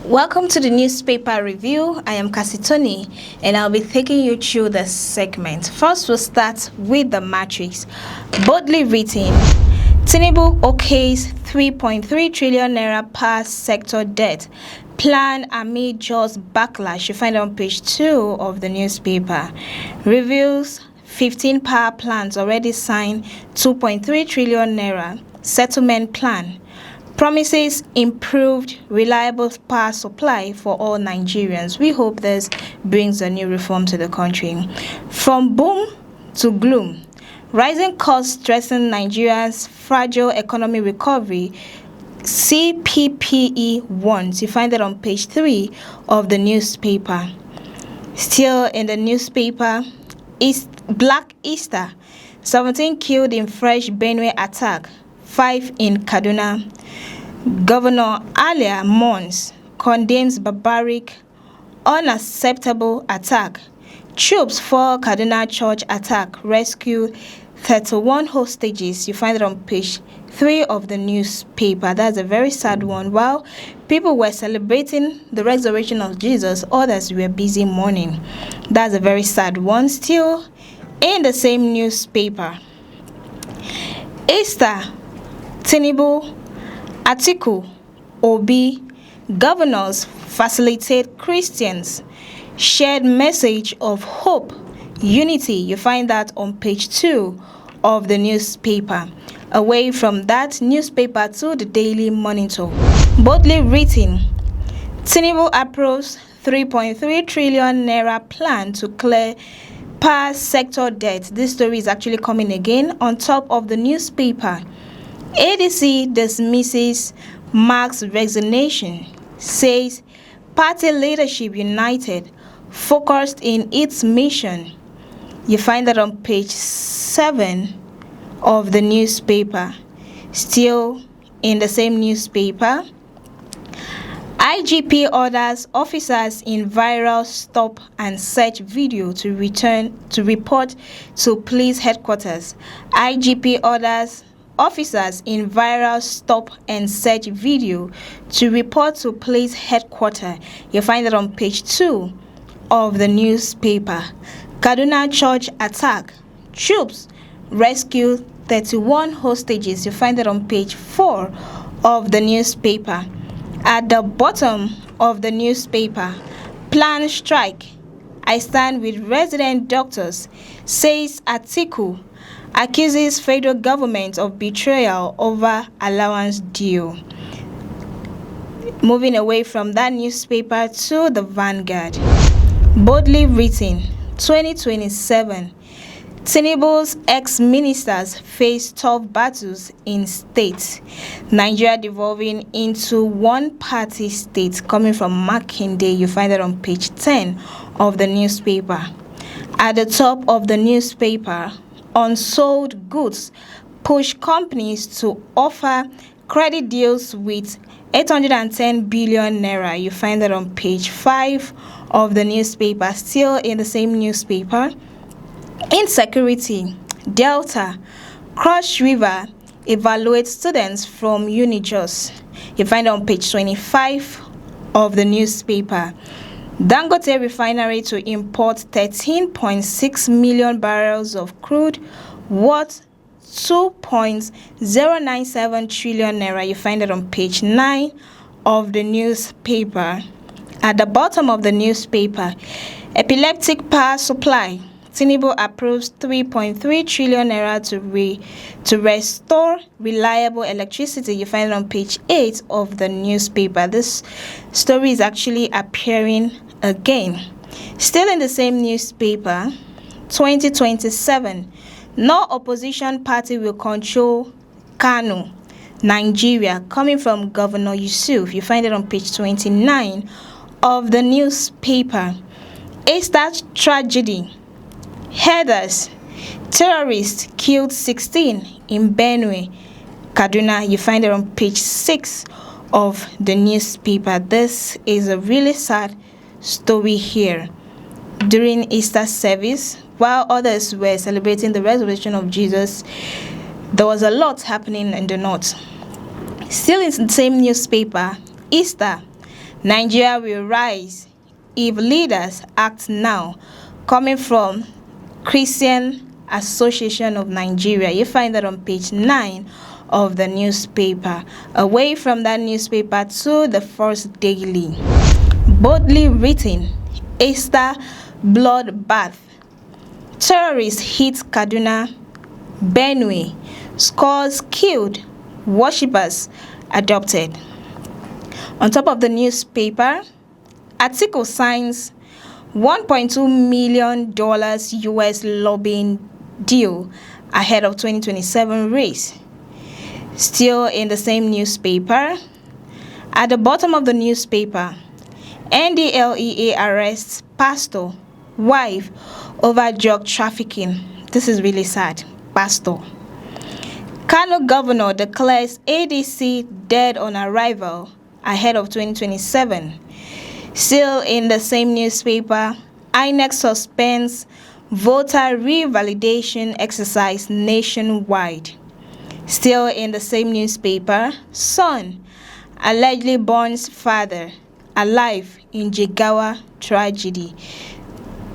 Welcome to the newspaper review. I am Tony, and I'll be taking you through the segment. First, we'll start with the matrix. Boldly written, Tinubu okays 3.3 trillion naira past sector debt plan amid just backlash. You find it on page 2 of the newspaper. Reveals 15 power plants already signed 2.3 trillion naira settlement plan. Promises improved, reliable power supply for all Nigerians. We hope this brings a new reform to the country. From boom to gloom, rising costs threaten Nigeria's fragile economic recovery. CPPE warns. You find that on page 3 of the newspaper. Still in the newspaper, Black Easter. 17 killed in fresh Benue attack. 5 in Kaduna. Governor Alia mourns, condemns barbaric, unacceptable attack. Troops for Kaduna church attack rescue 31 hostages. You find it on page 3 of the newspaper. That's a very sad one. While people were celebrating the resurrection of Jesus, others were busy mourning. That's a very sad one. Still in the same newspaper. Easter, Tinubu, Atiku, Obi, governors facilitate Christians. Shared message of hope, unity. You find that on page 2 of the newspaper. Away from that newspaper to the Daily Monitor. Boldly written, Tinubu approves 3.3 trillion naira plan to clear past sector debt. This story is actually coming again on top of the newspaper. ADC dismisses Mark's resignation, says party leadership united, focused in its mission. You find that on page 7 of the newspaper. Still in the same newspaper, IGP orders officers in viral stop and search video to report to police headquarters. IGP orders officers in viral stop and search video to report to police headquarters. You find it on page 2 of the newspaper. Kaduna church attack. Troops rescue 31 hostages. You find it on page 4 of the newspaper. At the bottom of the newspaper, plan strike. I stand with resident doctors, says Atiku. Accuses federal government of betrayal over allowance deal. Moving away from that newspaper to the Vanguard. Boldly written, 2027. Tinubu's ex-ministers face tough battles in states. Nigeria devolving into one-party state, coming from Makinde. You find it on page 10 of the newspaper. At the top of the newspaper, unsold goods push companies to offer credit deals with 810 billion naira. You find that on page 5 of the newspaper. Still in the same newspaper. Insecurity, Delta, Cross River evaluates students from Unijos. You find it on page 25 of the newspaper. Dangote refinery to import 13.6 million barrels of crude worth 2.097 trillion naira. You find it on page 9 of the newspaper. At the bottom of the newspaper, epileptic power supply. Tinubu approves 3.3 trillion naira to restore reliable electricity. You find it on page 8 of the newspaper. This story is actually appearing again. Still in the same newspaper, 2027. No opposition party will control Kano, Nigeria, coming from Governor Yusuf. You find it on page 29 of the newspaper. Easter tragedy. Headers. Terrorists killed 16 in Benue, Kaduna. You find it on page 6 of the newspaper. This is a really sad story here. During Easter service, while others were celebrating the resurrection of Jesus, there was a lot happening in the north. Still in the same newspaper, Easter, Nigeria will rise if leaders act now. Coming from Christian Association of Nigeria. You find that on page 9 of the newspaper. Away from that newspaper to the First Daily. Boldly written, Easter bloodbath. Terrorists hit Kaduna, Benue. Scores killed. Worshippers adopted. On top of the newspaper, article signs $1.2 million US lobbying deal ahead of 2027 race. Still in the same newspaper, at the bottom of the newspaper, NDLEA arrests pastor, wife over drug trafficking. This is really sad. Pastor. Kano governor declares ADC dead on arrival ahead of 2027. Still in the same newspaper, INEC suspends voter revalidation exercise nationwide. Still in the same newspaper, son allegedly burns father alive in Jigawa tragedy.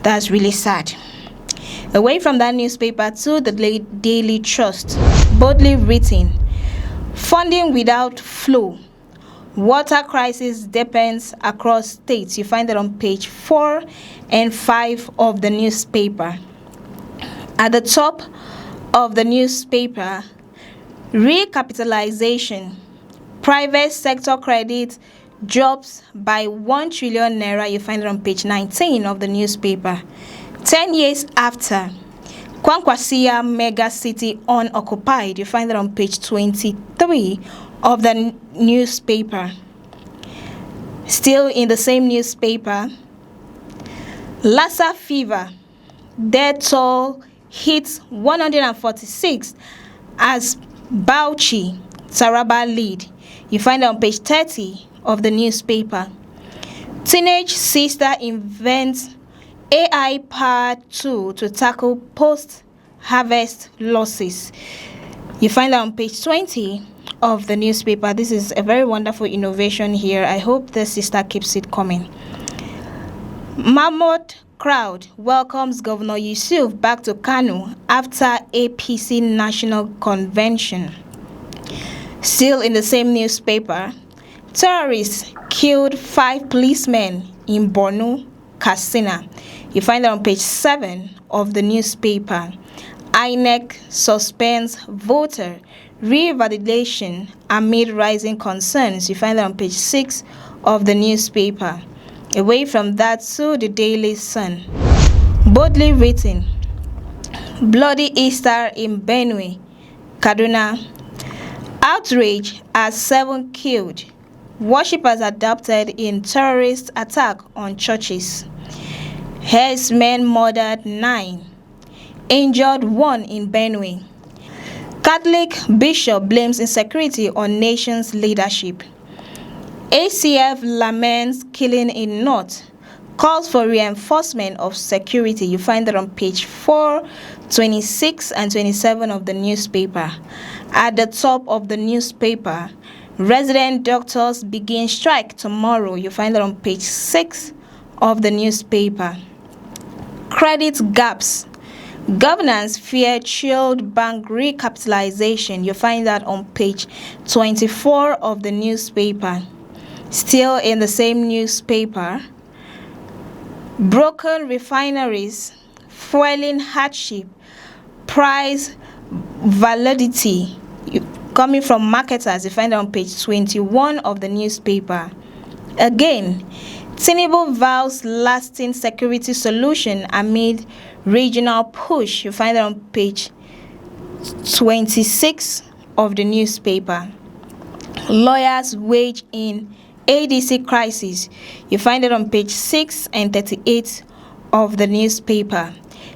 That's really sad. Away from that newspaper to the Daily Trust, boldly written, funding without flow. Water crisis depends across states. You find that on page 4 and 5 of the newspaper. At the top of the newspaper, recapitalization. Private sector credit drops by 1 trillion naira. You find it on page 19 of the newspaper. 10 years after, Kwankwasia mega city unoccupied. You find it on page 23 of the newspaper. Still in the same newspaper, Lassa fever, death toll hits 146 as Bauchi, Taraba lead. You find it on page 30 of the newspaper. Teenage sister invents AI-powered tool to tackle post-harvest losses. You find that on page 20 of the newspaper. This is a very wonderful innovation here. I hope the sister keeps it coming. Mammoth crowd welcomes Governor Yusuf back to Kano after APC National Convention. Still in the same newspaper, terrorists killed 5 policemen in Borno, Katsina. You find that on page 7 of the newspaper. INEC suspends voter revalidation amid rising concerns. You find that on page 6 of the newspaper. Away from that to the Daily Sun. Boldly written, bloody Easter in Benue, Kaduna. Outrage as 7 killed. Worshippers adopted in terrorist attack on churches. Herdsmen murdered 9. Injured 1 in Benue. Catholic bishop blames insecurity on nation's leadership. ACF laments killing in North. Calls for reinforcement of security. You find that on page 4, 26 and 27 of the newspaper. At the top of the newspaper, resident doctors begin strike tomorrow. You find that on page 6 of the newspaper. Credit gaps. Governance fear chilled bank recapitalization. You find that on page 24 of the newspaper. Still in the same newspaper, broken refineries, fueling hardship, price validity. Coming from marketers, you find it on page 21 of the newspaper. Again, Tinubu vows lasting security solution amid regional push. You find it on page 26 of the newspaper. Lawyers wage in ADC crisis. You find it on page 6 and 38 of the newspaper.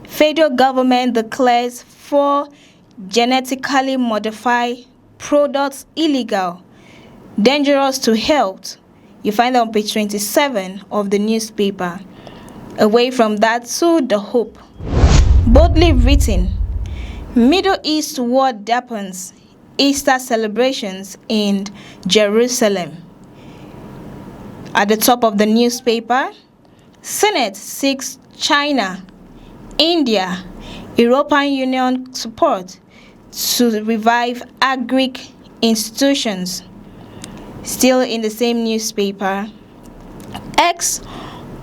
Federal government declares 4 genetically modified products illegal, dangerous to health. You find it on page 27 of the newspaper. Away from that to the Hope. Boldly written, Middle East war deepens, Easter celebrations in Jerusalem. At the top of the newspaper, Senate seeks China, India, European Union support to revive agric institutions. Still in the same newspaper,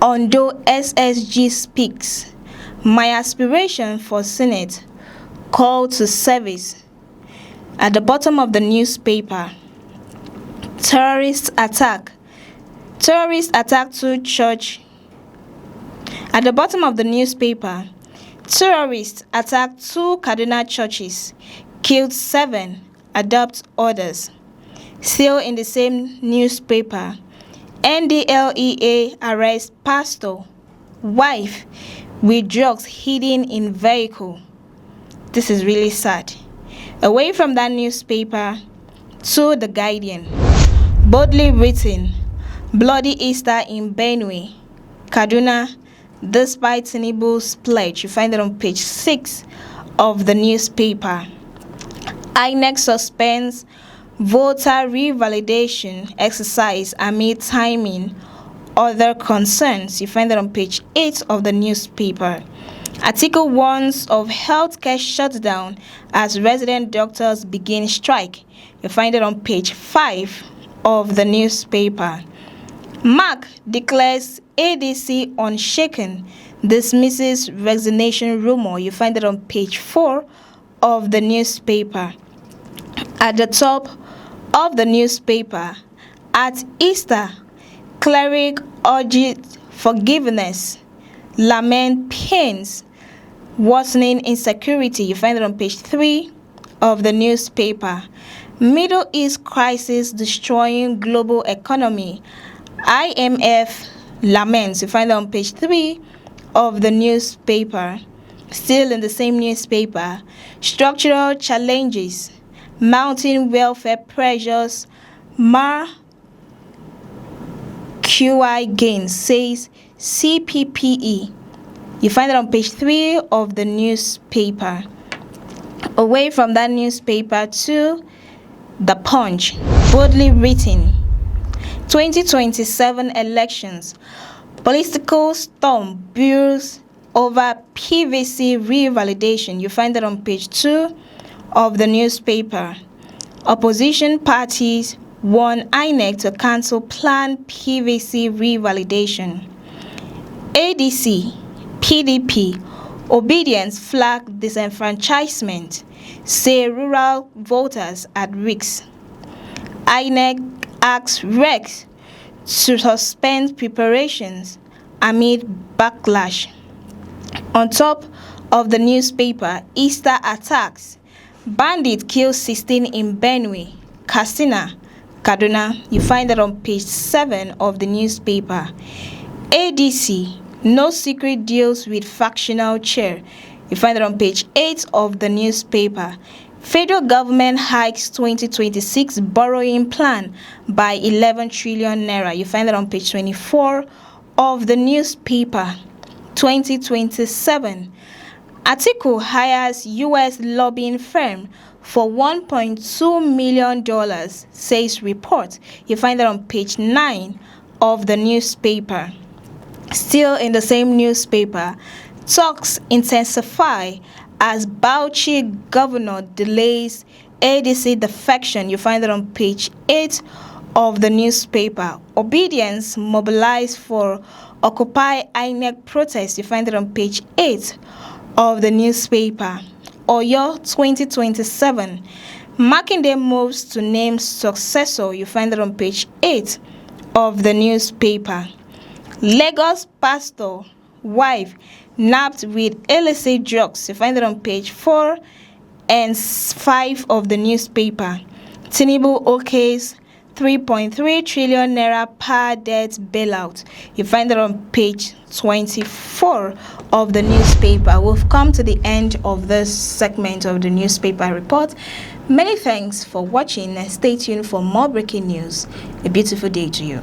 Ondo SSG speaks. My aspiration for Senate, call to service. At the bottom of the newspaper, terrorist attack two church. At the bottom of the newspaper, terrorists attacked 2 Kaduna churches, killed 7, adopt orders. Still in the same newspaper, NDLEA arrests pastor, wife with drugs hidden in vehicle. This is really sad. Away from that newspaper to The Guardian. Boldly written, Bloody Easter in Benue, Kaduna, despite Tinubu's pledge. You find it on page 6 of the newspaper. INEC suspends voter revalidation exercise amid timing other concerns. You find it on page 8 of the newspaper. Article warns of healthcare shutdown as resident doctors begin strike. You find it on page 5 of the newspaper. Mark declares ADC unshaken, dismisses resignation rumor. You find it on page 4 of the newspaper. At the top of the newspaper, at Easter, cleric urges forgiveness, lament pains, worsening insecurity. You find it on page 3 of the newspaper. Middle East crisis destroying global economy. IMF laments. You find it on page 3 of the newspaper. Still in the same newspaper, structural challenges, mounting welfare pressures, QI gains, says CPPE. You find it on page 3 of the newspaper. Away from that newspaper to The Punch, boldly written, 2027 elections, political storm builds over PVC revalidation. You find it on page 2 of the newspaper. Opposition parties warn INEC to cancel planned PVC revalidation. ADC, PDP, obedience flag disenfranchisement, say rural voters at risk. INEC asks REC to suspend preparations amid backlash. On top of the newspaper, Easter attacks. Bandit kills 16 in Benue, Katsina, Kaduna. You find that on page 7 of the newspaper. ADC, no secret deals with factional chair. You find it on page 8 of the newspaper. Federal government hikes 2026 borrowing plan by 11 trillion naira. You find it on page 24 of the newspaper. 2027. Atiku hires U.S. lobbying firm for $1.2 million, says report. You find that on page 9 of the newspaper. Still in the same newspaper, talks intensify as Bauchi governor delays ADC defection. You find that on page 8 of the newspaper. Obedience mobilized for Occupy INEC protest. You find it on page 8 of the newspaper. Oyo 2027. Makinde moves to name successor. You find it on page 8 of the newspaper. Lagos pastor, wife, nabbed with illicit drugs. You find it on page 4 and 5 of the newspaper. Tinubu okays 3.3 trillion naira per debt bailout. You find it on page 24 of the newspaper. We've come to the end of this segment of the newspaper report. Many thanks for watching and stay tuned for more breaking news. A beautiful day to you.